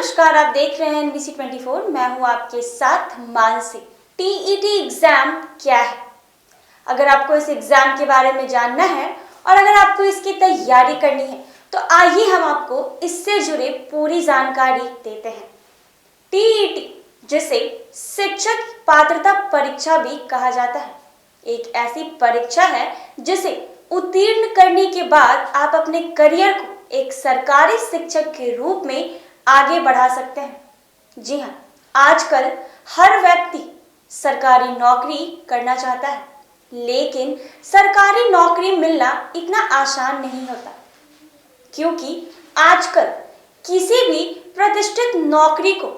नमस्कार, आप देख रहे हैं NBC 24। मैं हूं आपके साथ मानसी। टीईटी एग्जाम क्या है? अगर आपको इस एग्जाम के बारे में जानना है और अगर आपको इसकी तैयारी करनी है तो आइए हम आपको इससे जुड़े पूरी जानकारी देते हैं। टीईटी, जिसे शिक्षक पात्रता परीक्षा भी कहा जाता है, एक ऐसी परीक्षा है जिसे उत्तीर्ण करने के बाद आप अपने करियर को एक सरकारी शिक्षक के रूप में आगे बढ़ा सकते हैं। जी हाँ, आजकल हर व्यक्ति सरकारी नौकरी करना चाहता है, लेकिन सरकारी नौकरी मिलना इतना आसान नहीं होता, क्योंकि आजकल किसी भी प्रतिष्ठित नौकरी को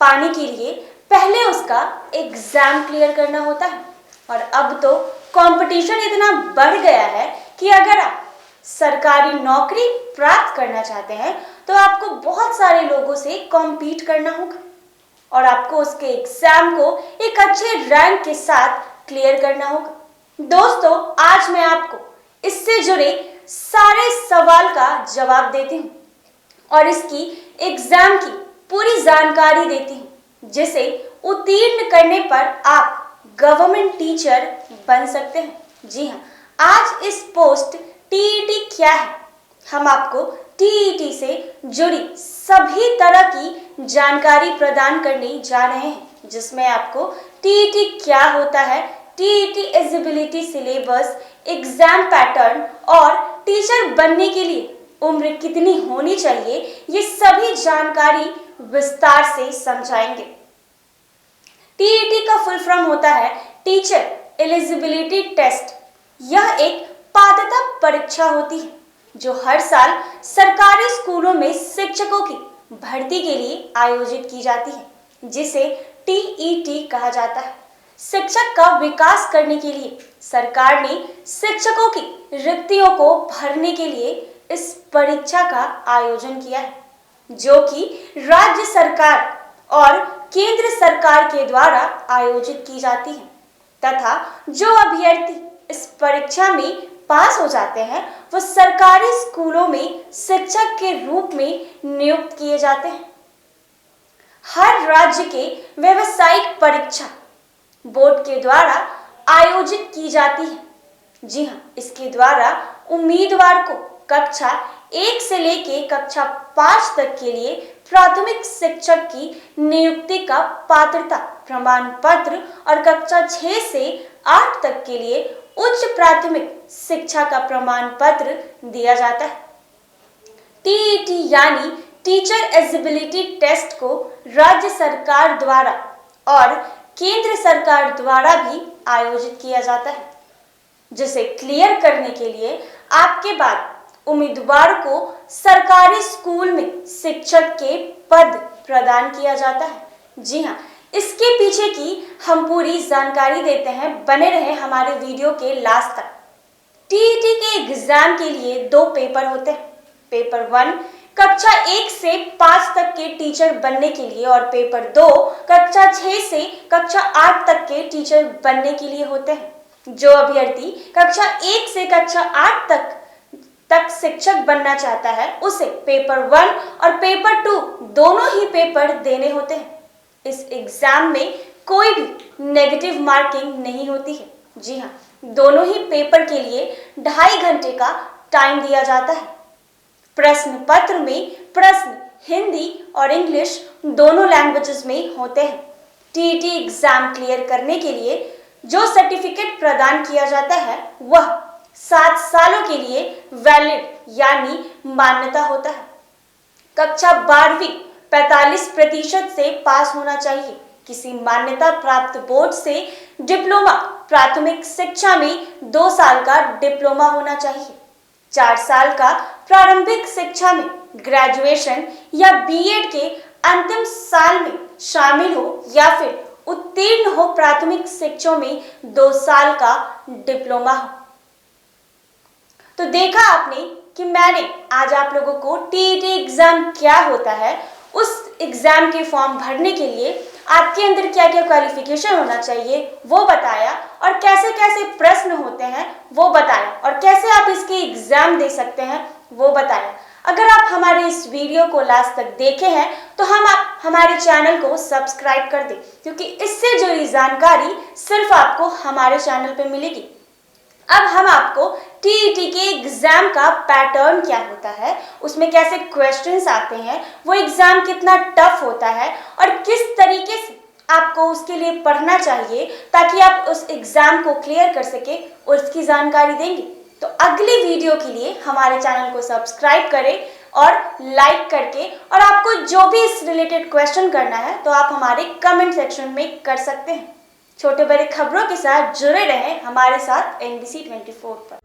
पाने के लिए पहले उसका एग्जाम क्लियर करना होता है। और अब तो कंपटीशन इतना बढ़ गया है कि अगर आप सरकारी नौकरी प्राप्त करना चाहते हैं तो आपको बहुत सारे लोगों से कॉम्पीट करना होगा और आपको उसके एग्जाम को एक अच्छे रैंक के साथ क्लियर करना होगा। दोस्तों, आज मैं आपको इससे जुड़े सारे सवाल का जवाब देती हूँ और इसकी एग्जाम की पूरी जानकारी देती हूँ, जिसे उत्तीर्ण करने पर आप गवर्नमेंट टीचर बन सकते हैं। जी हाँ, आज इस पोस्ट टीईटी क्या है, हम आपको टीईटी से जुड़ी सभी तरह की जानकारी प्रदान करने जा रहे हैं, जिसमें आपको टीईटी क्या होता है, TET eligibility syllabus, exam pattern और टीचर बनने के लिए उम्र कितनी होनी चाहिए, ये सभी जानकारी विस्तार से समझाएंगे। टीईटी का फुल फॉर्म होता है टीचर एलिजिबिलिटी टेस्ट। यह एक पात्रता परीक्षा होती है जो हर साल सरकारी स्कूलों में शिक्षकों की भर्ती के लिए आयोजित की जाती है, जिसे टीईटी कहा जाता है। शिक्षक का विकास करने के लिए सरकार ने शिक्षकों की रिक्तियों को भरने के लिए इस परीक्षा का आयोजन किया है, जो कि राज्य सरकार और केंद्र सरकार के द्वारा आयोजित की जाती है तथा जो अभ्यर्थी इस परीक्षा में पास हो जाते हैं वो सरकारी स्कूलों में शिक्षक के रूप में नियुक्त किए जाते हैं। हर राज्य के व्यावसायिक परीक्षा बोर्ड के द्वारा आयोजित की जाती है। जी हाँ, इसके द्वारा उम्मीदवार को कक्षा 1 से लेके कक्षा 5 तक के लिए प्राथमिक शिक्षक की नियुक्ति का पात्रता प्रमाण पत्र और कक्षा 6 से 8 तक के लिए उच्च प्राथमिक शिक्षा का प्रमाण पत्र दिया जाता है। टीईटी यानी टीचर एलिजिबिलिटी टेस्ट को राज्य सरकार द्वारा और केंद्र सरकार द्वारा भी आयोजित किया जाता है, जिसे क्लियर करने के लिए आपके बाद उम्मीदवार को सरकारी स्कूल में शिक्षक के पद प्रदान किया जाता है। जी हाँ, इसके पीछे की हम पूरी जानकारी देते हैं, बने रहे हमारे वीडियो के लास्ट तक। टीईटी के एग्जाम के लिए 2 पेपर होते हैं। पेपर 1 कक्षा 1 से 5 तक के टीचर बनने के लिए और पेपर 2 कक्षा 6 से कक्षा 8 तक के टीचर बनने के लिए होते हैं। जो अभ्यर्थी कक्षा 1 से कक्षा 8 तक शिक्षक बनना चाहता है उसे पेपर 1 और पेपर 2 दोनों ही पेपर देने होते हैं। इस एग्जाम में कोई भी नेगेटिव मार्किंग नहीं होती है। जी हाँ, दोनों ही पेपर के लिए 2.5 घंटे का टाइम दिया जाता है। प्रश्न पत्र में प्रश्न हिंदी और इंग्लिश दोनों लैंग्वेजेस में होते हैं। टीईटी एग्जाम क्लियर करने के लिए जो सर्टिफिकेट प्रदान किया जाता है वह 7 सालों के लिए वैलिड यानी मान्यता होता है। कक्षा 12वीं 45% से पास होना चाहिए। किसी मान्यता प्राप्त बोर्ड से डिप्लोमा प्राथमिक शिक्षा में 2 साल का डिप्लोमा होना चाहिए। 4 साल का प्रारंभिक शिक्षा में ग्रेजुएशन या बीएड के अंतिम साल में शामिल हो या फिर उत्तीर्ण हो प्राथमिक शिक्षा में 2 साल का डिप्लोमा हो। तो देखा आपने कि मैंने आज आप लोगों को टीईटी एग्जाम क्या होता है, उस एग्जाम के फॉर्म भरने के लिए आपके अंदर क्या क्या क्वालिफिकेशन होना चाहिए वो बताया और कैसे कैसे प्रश्न होते हैं वो बताया और कैसे आप इसके एग्जाम दे सकते हैं वो बताया। अगर आप हमारे इस वीडियो को लास्ट तक देखे हैं तो आप हमारे चैनल को सब्सक्राइब कर दें, क्योंकि इससे जुड़ी जानकारी सिर्फ आपको हमारे चैनल पे मिलेगी। अब हम आपको टीईटी के एग्जाम का पैटर्न क्या होता है, उसमें कैसे क्वेश्चंस आते हैं, वो एग्जाम कितना टफ होता है और किस तरीके से आपको उसके लिए पढ़ना चाहिए ताकि आप उस एग्जाम को क्लियर कर सके, उसकी जानकारी देंगे। तो अगली वीडियो के लिए हमारे चैनल को सब्सक्राइब करें और लाइक करके, और आपको जो भी इस रिलेटेड क्वेश्चन करना है तो आप हमारे कमेंट सेक्शन में कर सकते हैं। छोटे बड़े खबरों के साथ जुड़े रहें हमारे साथ NBC 24 पर।